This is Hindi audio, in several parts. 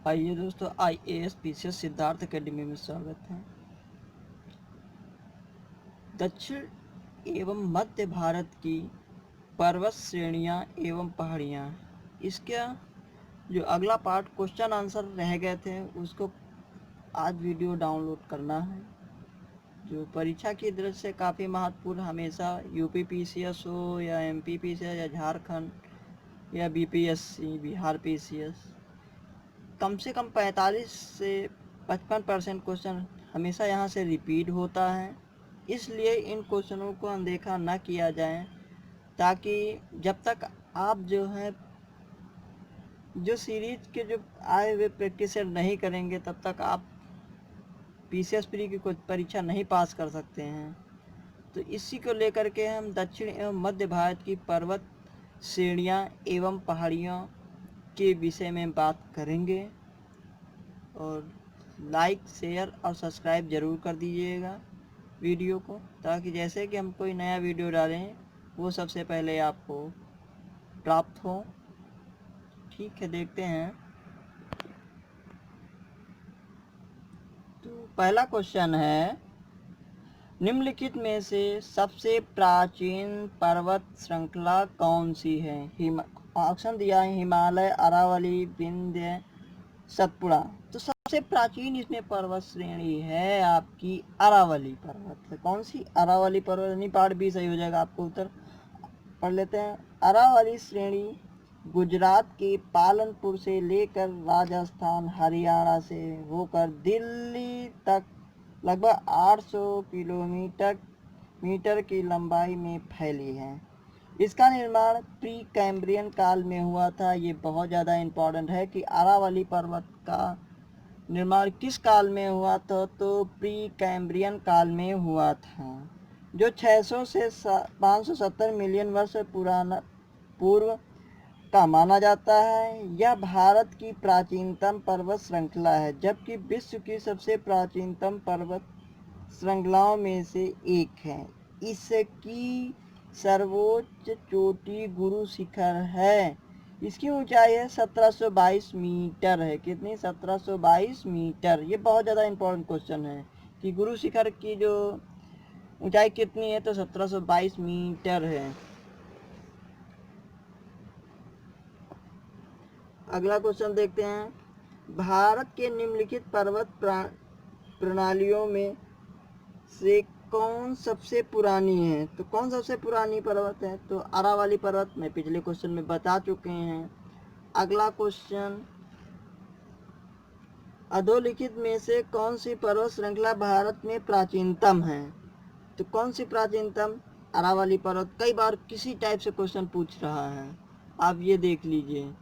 आइए दोस्तों, IAS पीसीएस सिद्धार्थ एकेडमी में स्वागत है। दक्षिण एवं मध्य भारत की पर्वत श्रेणियां एवं पहाड़ियां, इसका जो अगला पार्ट क्वेश्चन आंसर रह गए थे उसको आज वीडियो डाउनलोड करना है, जो परीक्षा की दृष्टि से काफ़ी महत्वपूर्ण। हमेशा यूपी पीसीएस हो या MP पीसीएस या झारखंड या BPSC बिहार पीसीएस, कम से कम 45 से 55% क्वेश्चन हमेशा यहाँ से रिपीट होता है। इसलिए इन क्वेश्चनों को अनदेखा न किया जाए, ताकि जब तक आप जो है जो सीरीज के जो आए हुए प्रैक्टिस सेट नहीं करेंगे तब तक आप पीसीएस प्री की कोई परीक्षा नहीं पास कर सकते हैं। तो इसी को लेकर के हम दक्षिण एवं मध्य भारत की पर्वत श्रेणियाँ एवं पहाड़ियों के विषय में बात करेंगे। और लाइक, शेयर और सब्सक्राइब ज़रूर कर दीजिएगा वीडियो को, ताकि जैसे कि हम कोई नया वीडियो डालें वो सबसे पहले आपको प्राप्त हो। ठीक है, देखते हैं। तो पहला क्वेश्चन है, निम्नलिखित में से सबसे प्राचीन पर्वत श्रृंखला कौन सी है? ऑप्शन दिया है हिमालय, अरावली, विंध्य, सतपुड़ा। तो सबसे प्राचीन इसमें पर्वत श्रेणी है आपकी अरावली पर्वत। कौन सी? अरावली पर्वत। नहीं, पार्ट बी सही हो जाएगा, आपको उत्तर पढ़ लेते हैं। अरावली श्रेणी गुजरात के पालनपुर से लेकर राजस्थान, हरियाणा से होकर दिल्ली तक लगभग 800 किलोमीटर की लंबाई में फैली है। इसका निर्माण प्री कैम्ब्रियन काल में हुआ था। ये बहुत ज़्यादा इम्पोर्टेंट है कि अरावली पर्वत का निर्माण किस काल में हुआ था? तो प्री कैम्ब्रियन काल में हुआ था, जो 600 से 570 मिलियन वर्ष पुराना पूर्व का माना जाता है। यह भारत की प्राचीनतम पर्वत श्रृंखला है, जबकि विश्व की सबसे प्राचीनतम पर्वत श्रृंखलाओं में से एक है। इसकी सर्वोच्च चोटी गुरु शिखर है। इसकी ऊंचाई है 1722 मीटर है। कितनी? 1722 मीटर। ये बहुत ज़्यादा इम्पोर्टेंट क्वेश्चन है कि गुरु शिखर की जो ऊंचाई कितनी है, तो 1722 मीटर है। अगला क्वेश्चन देखते हैं, भारत के निम्नलिखित पर्वत प्रणालियों में से कौन सबसे पुरानी है? तो कौन सबसे पुरानी पर्वत है? तो अरावली पर्वत। मैं पिछले क्वेश्चन में बता चुके हैं। अगला क्वेश्चन, अधोलिखित में से कौन सी पर्वत श्रृंखला भारत में प्राचीनतम है? तो कौन सी प्राचीनतम? अरावली पर्वत। कई बार किसी टाइप से क्वेश्चन पूछ रहा है, आप ये देख लीजिए।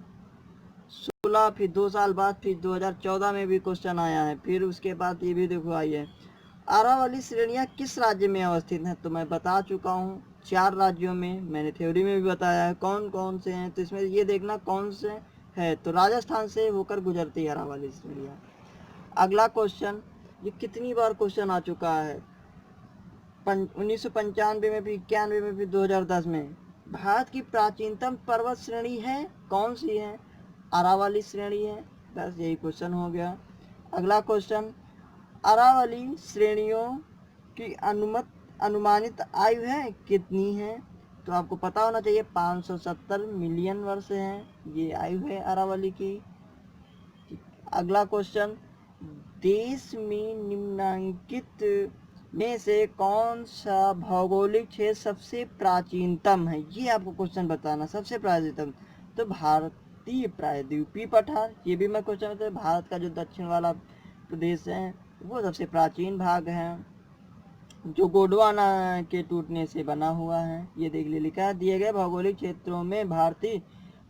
16, फिर 2 साल बाद फिर 2014 में भी क्वेश्चन आया है, फिर उसके बाद ये भी देखो आई है। अरावली श्रेणियाँ किस राज्य में अवस्थित हैं? तो मैं बता चुका हूँ, 4 राज्यों में। मैंने थ्योरी में भी बताया है कौन कौन से हैं। तो इसमें ये देखना कौन से है, तो राजस्थान से होकर गुजरती है अरावली श्रेणियाँ। अगला क्वेश्चन, ये कितनी बार क्वेश्चन आ चुका है, 1995 में भी, 91 में भी, 2010 में। भारत की प्राचीनतम पर्वत श्रेणी है, कौन सी है? अरावली श्रेणी है। बस यही क्वेश्चन हो गया। अगला क्वेश्चन, अरावली श्रेणियों की अनुमानित आयु है कितनी है? तो आपको पता होना चाहिए, 570 मिलियन वर्ष है ये आयु है अरावली की। अगला क्वेश्चन, देश में निम्नलिखित में से कौन सा भौगोलिक क्षेत्र सबसे प्राचीनतम है? ये आपको क्वेश्चन बताना, सबसे प्राचीनतम। तो भारतीय प्रायद्वीपीय पठार, ये भी मैं क्वेश्चन बता। भारत का जो दक्षिण वाला प्रदेश है वो सबसे प्राचीन भाग है, जो गोंडवाना के टूटने से बना हुआ है। ये देख ले, लिखा है, दिए गए भौगोलिक क्षेत्रों में भारतीय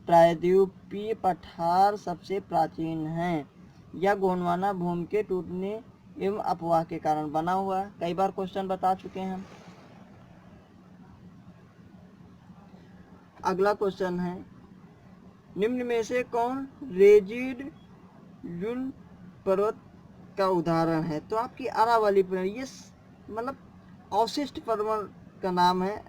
प्रायद्वीपीय पठार सबसे प्राचीन है। यह गोंडवाना भूमि के टूटने एवं अपवाह के कारण बना हुआ है। कई बार क्वेश्चन बता चुके हैं हम। अगला क्वेश्चन है, निम्न में से कौन रेजिडुअल पर्वत का उदाहरण है? तो आपकी अरावली पर्वत, ये मतलब अवशिष्ट पर्वत का नाम है।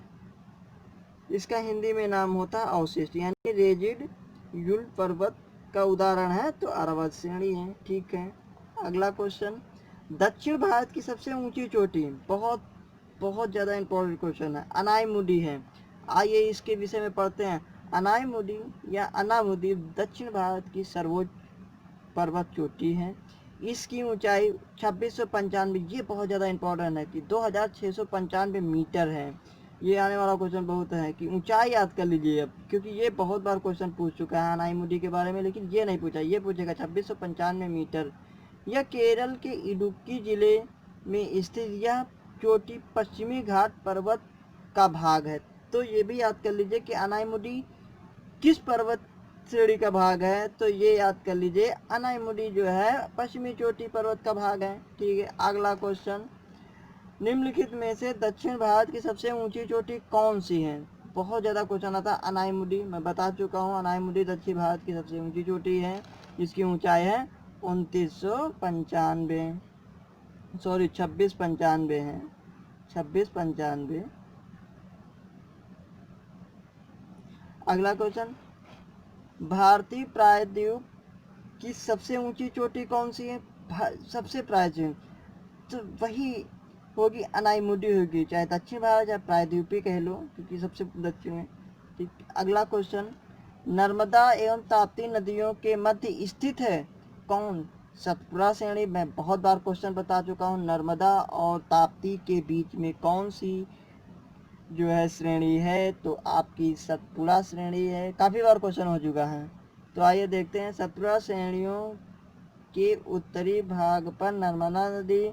इसका हिंदी में नाम होता है अवशिष्ट, यानी रेजिडुअल पर्वत का उदाहरण है तो अरावत श्रेणी है। ठीक है, अगला क्वेश्चन, दक्षिण भारत की सबसे ऊंची चोटी, बहुत बहुत ज़्यादा इंपॉर्टेंट क्वेश्चन है, अनायमुडी है। आइए इसके विषय में पढ़ते हैं। अनायमुडी या अनामुदी दक्षिण भारत की सर्वोच्च पर्वत चोटी है। इसकी ऊंचाई 2695, ये बहुत ज़्यादा इंपॉर्टेंट है कि 2695 मीटर है। ये आने वाला क्वेश्चन बहुत है कि ऊंचाई याद कर लीजिए अब, क्योंकि ये बहुत बार क्वेश्चन पूछ चुका है अनायमुडी के बारे में, लेकिन ये नहीं पूछा, ये पूछेगा 2695 मीटर। यह केरल के इडुक्की जिले में स्थित यह चोटी पश्चिमी घाट पर्वत का भाग है। तो ये भी याद कर लीजिए कि अनायमुडी किस पर्वत श्रेणी का भाग है, तो ये याद कर लीजिए अनायमुडी जो है पश्चिमी चोटी पर्वत का भाग है। ठीक है, अगला क्वेश्चन, निम्नलिखित में से दक्षिण भारत की सबसे ऊंची चोटी कौन सी है? बहुत ज़्यादा क्वेश्चन आता है। अनायमुडी मैं बता चुका हूँ, अनायमुडी दक्षिण भारत की सबसे ऊंची चोटी है, जिसकी ऊंचाई है 2695, सॉरी 2695 है, 2695। अगला क्वेश्चन, भारतीय प्रायद्वीप की सबसे ऊंची चोटी कौन सी है? सबसे प्राचीन तो वही होगी, अनायमुडी होगी, चाहे दक्षिण भारत या प्रायद्वीपीय कह लो, क्योंकि सबसे दक्षिण में। ठीक, अगला क्वेश्चन, नर्मदा एवं ताप्ती नदियों के मध्य स्थित है कौन? सतपुड़ा श्रेणी। मैं बहुत बार क्वेश्चन बता चुका हूँ, नर्मदा और ताप्ती के बीच में कौन सी जो है श्रेणी है, तो आपकी सतपुड़ा श्रेणी है। काफ़ी बार क्वेश्चन हो चुका है। तो आइए देखते हैं, सतपुड़ा श्रेणियों के उत्तरी भाग पर नर्मदा नदी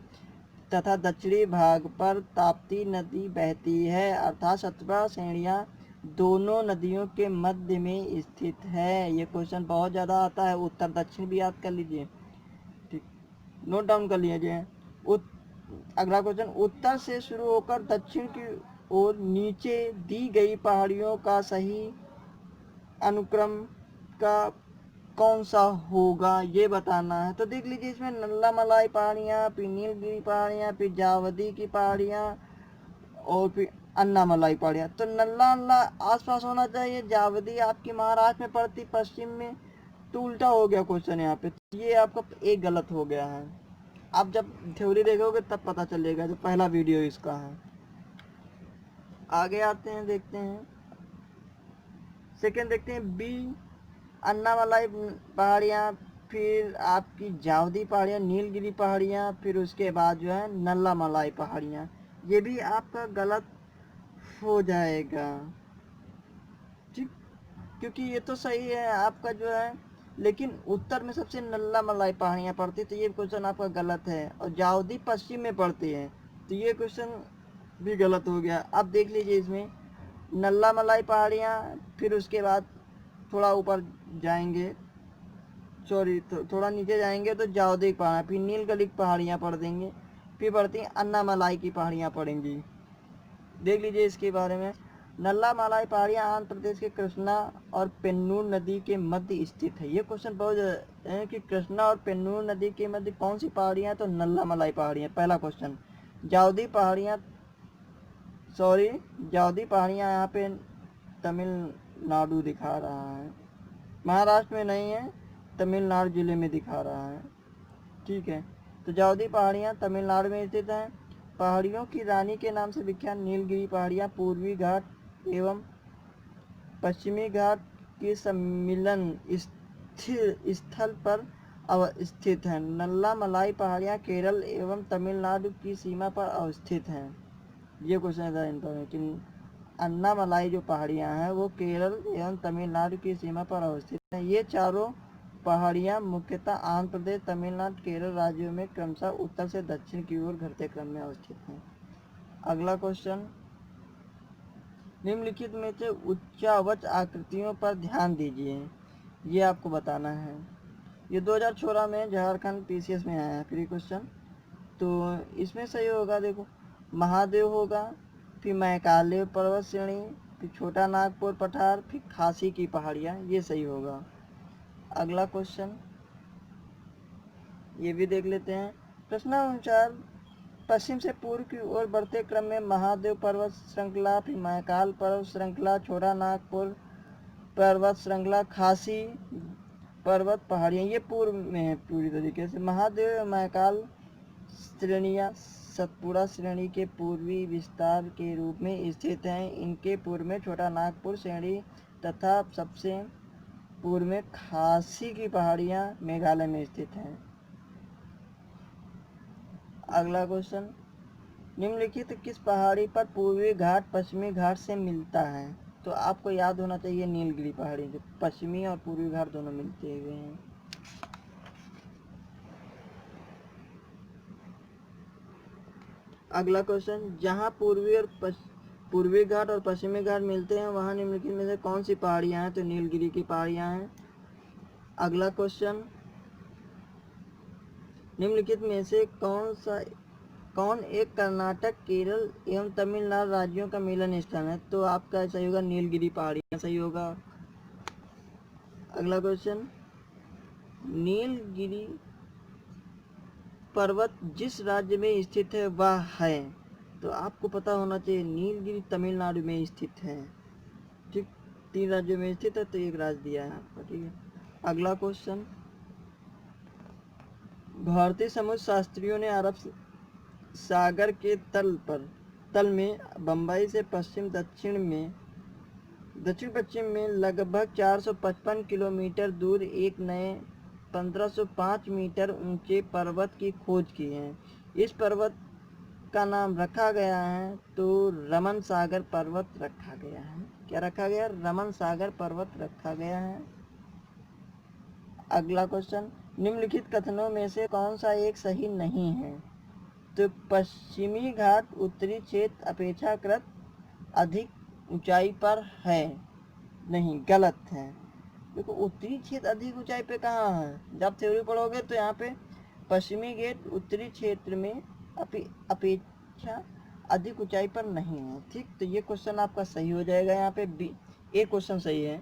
तथा दक्षिणी भाग पर ताप्ती नदी बहती है, अर्थात सतपुड़ा श्रेणियाँ दोनों नदियों के मध्य में स्थित है। ये क्वेश्चन बहुत ज़्यादा आता है, उत्तर दक्षिण भी याद कर लीजिए, ठीक, नोट डाउन कर लीजिए। अगला क्वेश्चन, उत्तर से शुरू होकर दक्षिण की ओर नीचे दी गई पहाड़ियों का सही अनुक्रम का कौन सा होगा, ये बताना है। तो देख लीजिए, इसमें नल्ला मलाई पहाड़ियाँ, फिर नीलगिरी पहाड़ियाँ, फिर जावदी की पहाड़ियाँ और फिर अन्नामलाई पहाड़ियाँ। तो नल्ला नल्ला आसपास होना चाहिए, जावदी आपकी महाराष्ट्र में पड़ती पश्चिम में, तो उल्टा हो गया क्वेश्चन यहाँ पे, तो ये आपका एक गलत हो गया है। आप जब थ्योरी देखोगे तब पता चलेगा, जो पहला वीडियो इसका है। आगे आते हैं, देखते हैं सेकेंड, देखते हैं बी, अन्नामलाई पहाड़ियाँ, फिर आपकी जावदी पहाड़ियाँ, नीलगिरी पहाड़ियाँ, फिर उसके बाद जो है नल्ला मलाई पहाड़ियाँ। ये भी आपका गलत हो जाएगा, ठीक, क्योंकि ये तो सही है आपका जो है, लेकिन उत्तर में सबसे नल्ला मलाई पहाड़ियाँ पड़ती, तो ये क्वेश्चन आपका गलत है। और जावदी पश्चिम में पड़ती है, तो ये क्वेश्चन भी गलत हो गया। अब देख लीजिए, इसमें नल्ला मलाई पहाड़ियाँ, फिर उसके बाद थोड़ा ऊपर जाएंगे, सॉरी थोड़ा नीचे जाएंगे तो जावदी पहाड़, फिर नीलगिरी पहाड़ियाँ पढ़ देंगे, फिर पढ़ती हैं अन्नामलाई की पहाड़ियाँ पढ़ेंगी। देख लीजिए इसके बारे में, नल्ला मलाई पहाड़ियाँ आंध्र प्रदेश के कृष्णा और पेन्नूर नदी के मध्य स्थित है। ये क्वेश्चन बहुत है कि कृष्णा और पेन्नूर नदी के मध्य कौन सी पहाड़ियाँ, तो नल्ला मलाई पहाड़ियाँ, पहला क्वेश्चन। जावदी पहाड़ियाँ, सॉरी जावदी पहाड़ियाँ यहाँ पे तमिलनाडु दिखा रहा है, महाराष्ट्र में नहीं है, तमिलनाडु जिले में दिखा रहा है। ठीक है, तो जावदी पहाड़ियाँ तमिलनाडु में स्थित हैं। पहाड़ियों की रानी के नाम से विख्यात नीलगिरी पहाड़ियाँ पूर्वी घाट एवं पश्चिमी घाट के सम्मिलन स्थल पर अवस्थित हैं। नल्ला मलाई पहाड़ियाँ केरल एवं तमिलनाडु की सीमा पर अवस्थित हैं। ये क्वेश्चन है कि अन्नामलाई जो पहाड़ियाँ हैं वो केरल एवं तमिलनाडु की सीमा पर अवस्थित हैं। ये चारों पहाड़ियाँ मुख्यतः आंध्र प्रदेश, तमिलनाडु, केरल राज्यों में क्रमशः उत्तर से दक्षिण की ओर घटते क्रम में अवस्थित हैं। अगला क्वेश्चन, निम्नलिखित में से उच्चावच आकृतियों पर ध्यान दीजिए, ये आपको बताना है। ये 2016 में झारखंड पीसीएस में आया है फ्री क्वेश्चन। तो इसमें सही होगा, देखो महादेव होगा, फिर मैकाले पर्वत श्रेणी, फिर छोटा नागपुर पठार, फिर खासी की पहाड़ियाँ, ये सही होगा। अगला क्वेश्चन ये भी देख लेते हैं। प्रश्नानुसार पश्चिम से पूर्व की ओर बढ़ते क्रम में महादेव पर्वत श्रृंखला, फिर महाकाल पर्वत श्रृंखला, छोटा नागपुर पर्वत श्रृंखला, खासी पर्वत पहाड़ियाँ ये पूर्व में है पूरी तरीके से। महादेव महाकाल श्रेणियाँ सतपुड़ा श्रेणी के पूर्वी विस्तार के रूप में स्थित हैं। इनके पूर्व में छोटा नागपुर श्रेणी तथा सबसे पूर्व में खासी की पहाड़ियाँ मेघालय में स्थित हैं। अगला क्वेश्चन, निम्नलिखित किस पहाड़ी पर पूर्वी घाट पश्चिमी घाट से मिलता है? तो आपको याद होना चाहिए नीलगिरी पहाड़ी, जो पश्चिमी और पूर्वी घाट दोनों मिलते हुए हैं। अगला क्वेश्चन, जहाँ पूर्वी घाट और पश्चिमी घाट मिलते हैं वहाँ निम्नलिखित में से कौन सी पहाड़ियाँ हैं? तो नीलगिरी की पहाड़ियाँ हैं। अगला क्वेश्चन, निम्नलिखित में से कौन एक कर्नाटक केरल एवं तमिलनाडु राज्यों का मिलन स्थान है? तो आपका सही होगा नीलगिरी पहाड़ियाँ सही होगा। अगला क्वेश्चन, नीलगिरी पर्वत जिस राज्य में स्थित है वह है? तो आपको पता होना चाहिए नीलगिरी तमिलनाडु में स्थित है। ठीक, 3 राज्यों में स्थित है तो 1 राज्य दिया है आपको। ठीक है। अगला क्वेश्चन, भारतीय समुद्र शास्त्रियों ने अरब सागर के तल में बंबई से दक्षिण पश्चिम में लगभग 455 किलोमीटर दूर एक नए 1505 मीटर ऊंचे पर्वत की खोज की है। इस पर्वत का नाम रखा गया है तो रमन सागर पर्वत रखा गया है। क्या रखा गया? रमन सागर पर्वत रखा गया है। अगला क्वेश्चन, निम्नलिखित कथनों में से कौन सा एक सही नहीं है? तो पश्चिमी घाट उत्तरी क्षेत्र अपेक्षाकृत अधिक ऊंचाई पर है। नहीं, गलत है। देखो उत्तरी क्षेत्र अधिक ऊंचाई पे कहाँ है? जब थ्योरी पढ़ोगे तो यहाँ पे पश्चिमी घाट उत्तरी क्षेत्र में अपेक्षा अधिक ऊंचाई पर नहीं है। ठीक, तो ये क्वेश्चन आपका सही हो जाएगा। यहाँ पे बी एक क्वेश्चन सही है।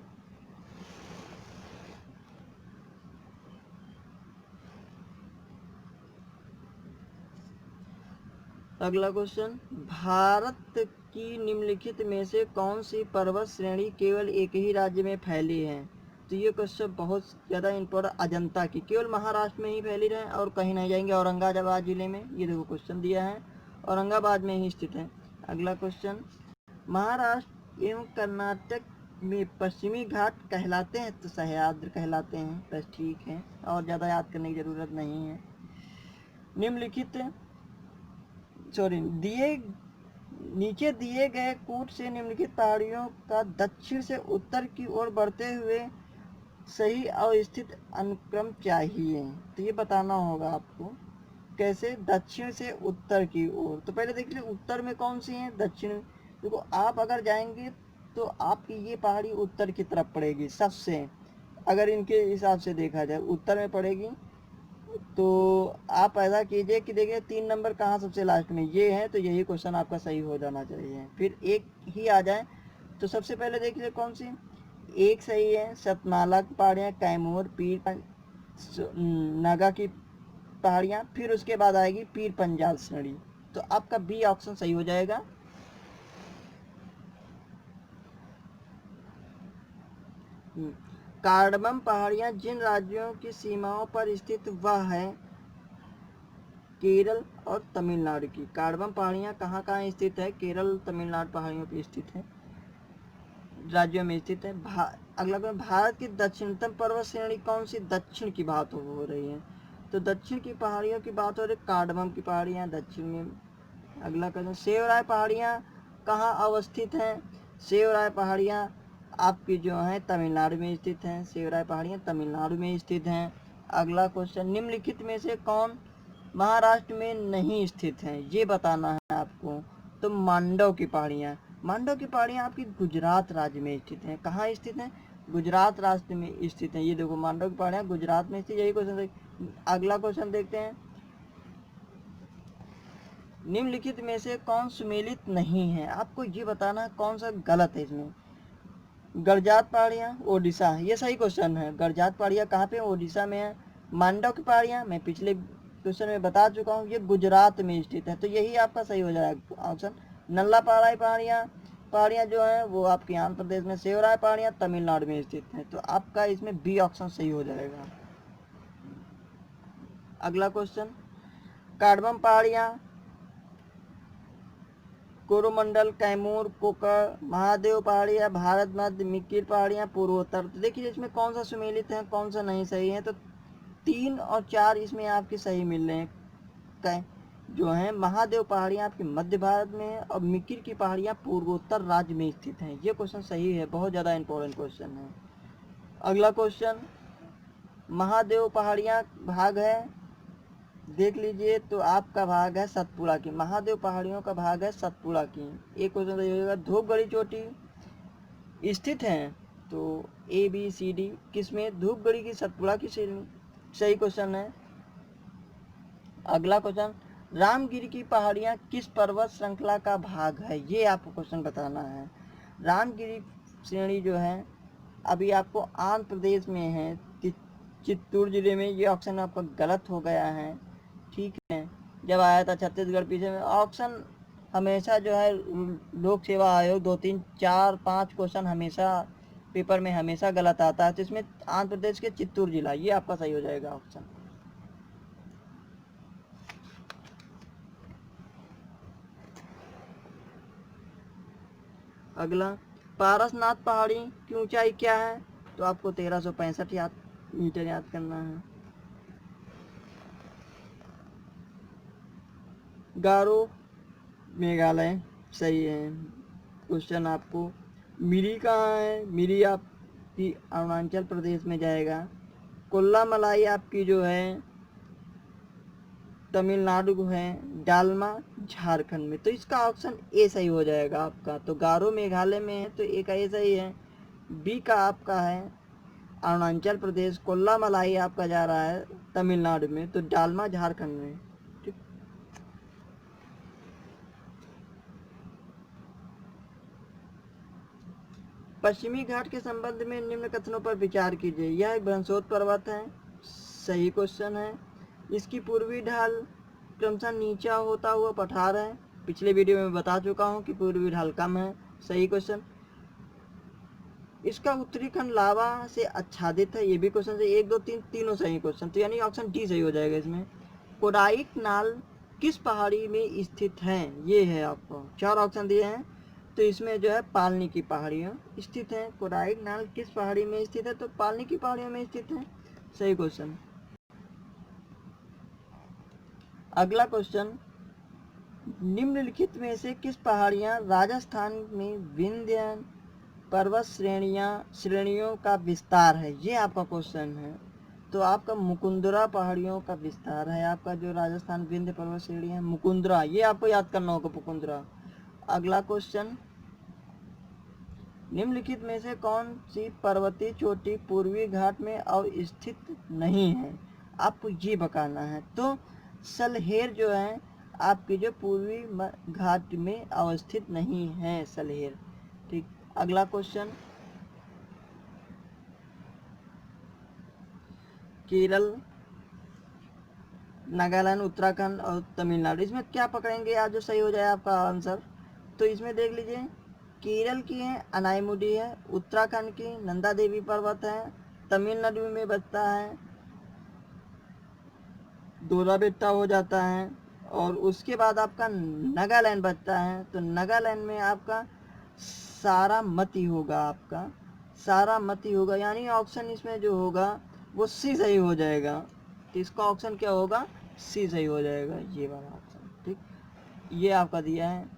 अगला क्वेश्चन, भारत की निम्नलिखित में से कौन सी पर्वत श्रेणी केवल एक ही राज्य में फैली है? तो ये क्वेश्चन बहुत ज़्यादा इम्पोर्टेंट, अजंता की केवल महाराष्ट्र में ही फैली है और कहीं नहीं जाएंगे। औरंगाबाद जिले में, ये देखो क्वेश्चन दिया है, औरंगाबाद में ही स्थित है। अगला क्वेश्चन, महाराष्ट्र एवं कर्नाटक में पश्चिमी घाट कहलाते हैं तो सह्याद्री कहलाते हैं। बस ठीक है, और ज़्यादा याद करने की ज़रूरत नहीं है। निम्नलिखित नीचे दिए गए कूट से निम्नलिखित पहाड़ियों का दक्षिण से उत्तर की ओर बढ़ते हुए सही अवस्थित अनुक्रम चाहिए। तो ये बताना होगा आपको कैसे, दक्षिण से उत्तर की ओर। तो पहले देख लीजिए उत्तर में कौन सी है, दक्षिण। देखो आप अगर जाएंगे तो आपकी ये पहाड़ी उत्तर की तरफ पड़ेगी सबसे, अगर इनके हिसाब से देखा जाए उत्तर में पड़ेगी। तो आप ऐसा कीजिए कि देखिए 3 नंबर कहाँ सबसे लास्ट में ये है, तो यही क्वेश्चन आपका सही हो जाना चाहिए। फिर एक ही आ जाए तो सबसे पहले देखिए कौन सी एक सही है, सतमाला की पहाड़ियाँ, कैमूर, पीर नागा की पहाड़ियाँ। फिर उसके बाद आएगी पीर पंजाल श्रेणी। तो आपका बी ऑप्शन सही हो जाएगा। कार्डमम पहाड़ियाँ जिन राज्यों की सीमाओं पर स्थित वह है केरल और तमिलनाडु की। कार्डमम पहाड़ियाँ कहाँ कहाँ स्थित है? केरल तमिलनाडु पहाड़ियों पर स्थित है, राज्यों में स्थित है। अगला क्वेश्चन, भारत की दक्षिणतम पर्वत श्रेणी कौन सी? दक्षिण की बात हो रही है, तो दक्षिण की पहाड़ियों की बात हो रही है, कार्डमम की पहाड़ियाँ दक्षिण में। अगला क्वेश्चन, सेवराय पहाड़ियाँ कहाँ अवस्थित हैं? सेवराय पहाड़ियाँ आपकी जो है तमिलनाडु में स्थित हैं। सेवराय पहाड़ियाँ तमिलनाडु में स्थित हैं। अगला क्वेश्चन, निम्नलिखित में से कौन महाराष्ट्र में नहीं स्थित हैं? ये बताना है आपको। तो मांडव की पहाड़ियाँ आपकी गुजरात राज्य में स्थित हैं। कहाँ स्थित हैं? गुजरात राज्य में स्थित हैं। ये देखो मांडव की पहाड़ियाँ गुजरात में स्थित, यही क्वेश्चन। अगला क्वेश्चन देखते हैं, निम्नलिखित में से कौन सुमेलित नहीं है? आपको ये बताना है कौन सा गलत है इसमें। गड़जात पहाड़ियाँ ओडिशा, ये सही क्वेश्चन है। गड़जात पहाड़ियाँ कहाँ पे? ओडिशा में है। मांडव की पहाड़ियाँ मैं पिछले क्वेश्चन में बता चुका हूँ, ये गुजरात में स्थित है, तो यही आपका सही हो जाएगा ऑप्शन। नल्ला पहाड़ियाँ पहाड़ियाँ जो हैं वो आपके आंध्र प्रदेश में, सेवराय पहाड़ियाँ तमिलनाडु में स्थित हैं। तो आपका इसमें बी ऑप्शन सही हो जाएगा। अगला क्वेश्चन, काडबम पहाड़ियाँ, कोरोमंडल, कैमूर, कोकर, महादेव पहाड़ियाँ, भारत मध्य, मिक्किर पहाड़ियाँ, पूर्वोत्तर। तो देखिए इसमें कौन सा सुमेलित है, कौन सा नहीं सही है। तो 3 और 4 इसमें आपके सही मिल रहे हैं। जो है महादेव पहाड़ियाँ आपके मध्य भारत में है और मिक्किर की पहाड़ियाँ पूर्वोत्तर राज्य में स्थित हैं। ये क्वेश्चन सही है, बहुत ज़्यादा इंपॉर्टेंट क्वेश्चन है। अगला क्वेश्चन, महादेव पहाड़ियाँ भाग है, देख लीजिए तो आपका भाग है सतपुड़ा की। महादेव पहाड़ियों का भाग है सतपुड़ा की। एक क्वेश्चन सही होगा। धूपगढ़ी चोटी स्थित है, तो ए बी सी डी किसमें, धूपगढ़ी की, सतपुड़ा की श्रेणी। सही क्वेश्चन है। अगला क्वेश्चन, रामगिरी की पहाड़ियाँ किस पर्वत श्रृंखला का भाग है, ये आपको क्वेश्चन बताना है। रामगिरी श्रेणी जो है अभी आपको आंध्र प्रदेश में है, चित्तूर जिले में। ये ऑप्शन आपका गलत हो गया है, ठीक है। जब आया था छत्तीसगढ़ पीछे में। ऑप्शन हमेशा जो है लोक सेवा आयोग 2, 3, 4, 5 क्वेश्चन हमेशा पेपर में हमेशा गलत आता है। तो इसमें आंध्र प्रदेश के चित्तूर जिला, ये आपका सही हो जाएगा ऑप्शन। अगला, पारसनाथ पहाड़ी की ऊंचाई क्या है, तो आपको 1365 मीटर याद करना है। गारो मेघालय सही है। क्वेश्चन आपको, मिरी कहाँ है, मिरी आपकी अरुणाचल प्रदेश में जाएगा। कुल्ला मलाई आपकी जो है तमिलनाडु को है। डालमा झारखंड में। तो इसका ऑप्शन ए सही हो जाएगा आपका। तो गारो मेघालय में है, तो ए का ए सही है। बी का आपका है अरुणाचल प्रदेश। कुल्ला मलाई आपका जा रहा है तमिलनाडु में, तो डालमा झारखंड में। ठीक। पश्चिमी घाट के संबंध में निम्न कथनों पर विचार कीजिए। यह एक बृहस्पति पर्वत है, सही क्वेश्चन है। इसकी पूर्वी ढाल क्रमशः नीचा होता हुआ पठार है। पिछले वीडियो में बता चुका हूँ कि पूर्वी ढाल कम है, सही क्वेश्चन। इसका उत्तरी खंड लावा से आच्छादित है, ये भी क्वेश्चन से 1, 2, 3 तीनों सही क्वेश्चन। तो यानी ऑप्शन डी सही हो जाएगा इसमें। कोडाइकनाल किस पहाड़ी में स्थित है, ये है आपको 4 ऑप्शन दिए हैं। तो इसमें जो है पालनी की पहाड़ियाँ स्थित हैं। कोडाइकनाल किस पहाड़ी में स्थित है, तो पालनी की पहाड़ियों में स्थित है, सही क्वेश्चन। अगला क्वेश्चन, निम्नलिखित में से किस पहाड़ियाँ राजस्थान में विंध्य पर्वत श्रेणियों का विस्तार है, ये आपका क्वेश्चन है। तो आपका मुकुंदरा पहाड़ियों का विस्तार है, आपका जो राजस्थान विंध्य पर्वत श्रेणी है मुकुंदरा, ये आपको याद करना होगा मुकुंदरा। अगला क्वेश्चन, निम्नलिखित में से कौन सी पर्वतीय चोटी पूर्वी घाट में अवस्थित नहीं है, आपको ये बताना है। तो सलहेर जो है आपकी जो पूर्वी घाट में अवस्थित नहीं है, सलहेर। ठीक। अगला क्वेश्चन, केरल, नागालैंड, उत्तराखंड और तमिलनाडु, इसमें क्या पकड़ेंगे आज जो सही हो जाए आपका आंसर। तो इसमें देख लीजिए, केरल की है अनाईमुडी है, उत्तराखंड की नंदा देवी पर्वत है, तमिलनाडु में बचता है दोराबेट्टा हो जाता है, और उसके बाद आपका नागालैंड बचता है। तो नागालैंड में आपका सारामती होगा, आपका सारामती होगा, यानी ऑप्शन इसमें जो होगा वो सी सही हो जाएगा। तो इसका ऑप्शन क्या होगा, सी सही हो जाएगा, ये वाला ऑप्शन। ठीक, ये आपका दिया है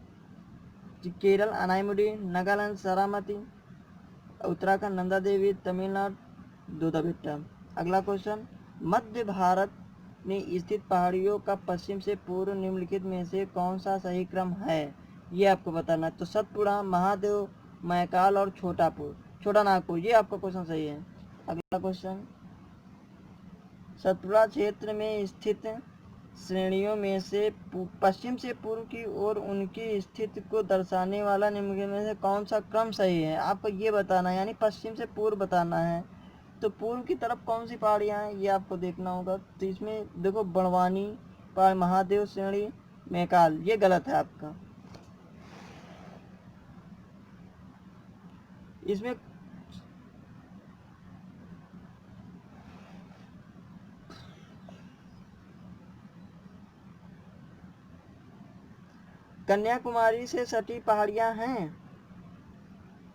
केरल अनाईमुडी, नागालैंड सारामती, उत्तराखंड नंदा देवी, तमिलनाडु दोराबेट्टा। अगला क्वेश्चन, मध्य भारत में स्थित पहाड़ियों का पश्चिम से पूर्व निम्नलिखित में से कौन सा सही क्रम है, ये आपको बताना है। तो सतपुड़ा, महादेव, मैकाल और छोटा नागपुर, ये आपका क्वेश्चन सही है। अगला क्वेश्चन, सतपुड़ा क्षेत्र में स्थित श्रेणियों में से पश्चिम से पूर्व की ओर उनकी स्थिति को दर्शाने वाला निम्न में से कौन सा क्रम सही है, आपको ये बताना है, यानी पश्चिम से पूर्व बताना है। तो पूर्व की तरफ कौन सी पहाड़ियाँ हैं, ये आपको देखना होगा। तो इसमें देखो बड़वानी पहाड़, महादेव श्रेणी, मैकाल, ये गलत है आपका। इसमें कन्याकुमारी से सटी पहाड़ियाँ हैं,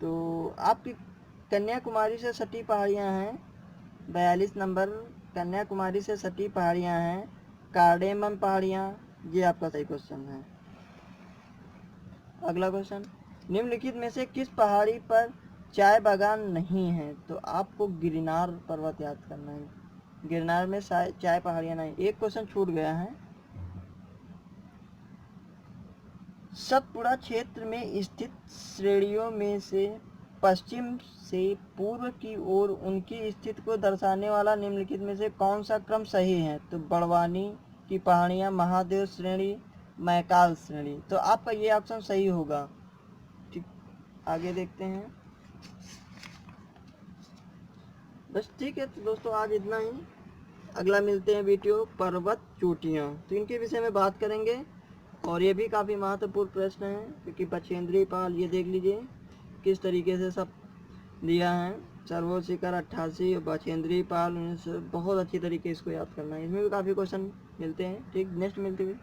तो आपकी कन्याकुमारी से सटी पहाड़ियाँ हैं 42 नंबर, कन्याकुमारी से सटी पहाड़ियाँ हैं कार्डेमम पहाड़ियाँ, ये आपका सही क्वेश्चन है। अगला क्वेश्चन, निम्नलिखित में से किस पहाड़ी पर चाय बागान नहीं है? तो आपको गिरनार पर्वत याद करना है, गिरनार में चाय पहाड़ियाँ नहीं। एक क्वेश्चन छूट गया है। सतपुड़ा क्षेत्र में स्थित श्रेणियों में से पश्चिम से पूर्व की ओर उनकी स्थिति को दर्शाने वाला निम्नलिखित में से कौन सा क्रम सही है? तो बड़वानी की पहाड़ियाँ, महादेव श्रेणी, मैकाल श्रेणी। तो आपका ये ऑप्शन सही होगा। ठीक, आगे देखते हैं। बस ठीक है तो दोस्तों आज इतना ही। अगला मिलते हैं वीडियो पर्वत चोटियाँ, तो इनके विषय में बात करेंगे और ये भी काफ़ी महत्वपूर्ण प्रश्न है क्योंकि बछेंद्री पाल, ये देख लीजिए किस तरीके से सब दिया है। सरोवर शिखर 88 और बछेंद्री पाल 1900, बहुत अच्छी तरीके इसको याद करना है। इसमें भी काफ़ी क्वेश्चन मिलते हैं। ठीक, नेक्स्ट मिलते हुए।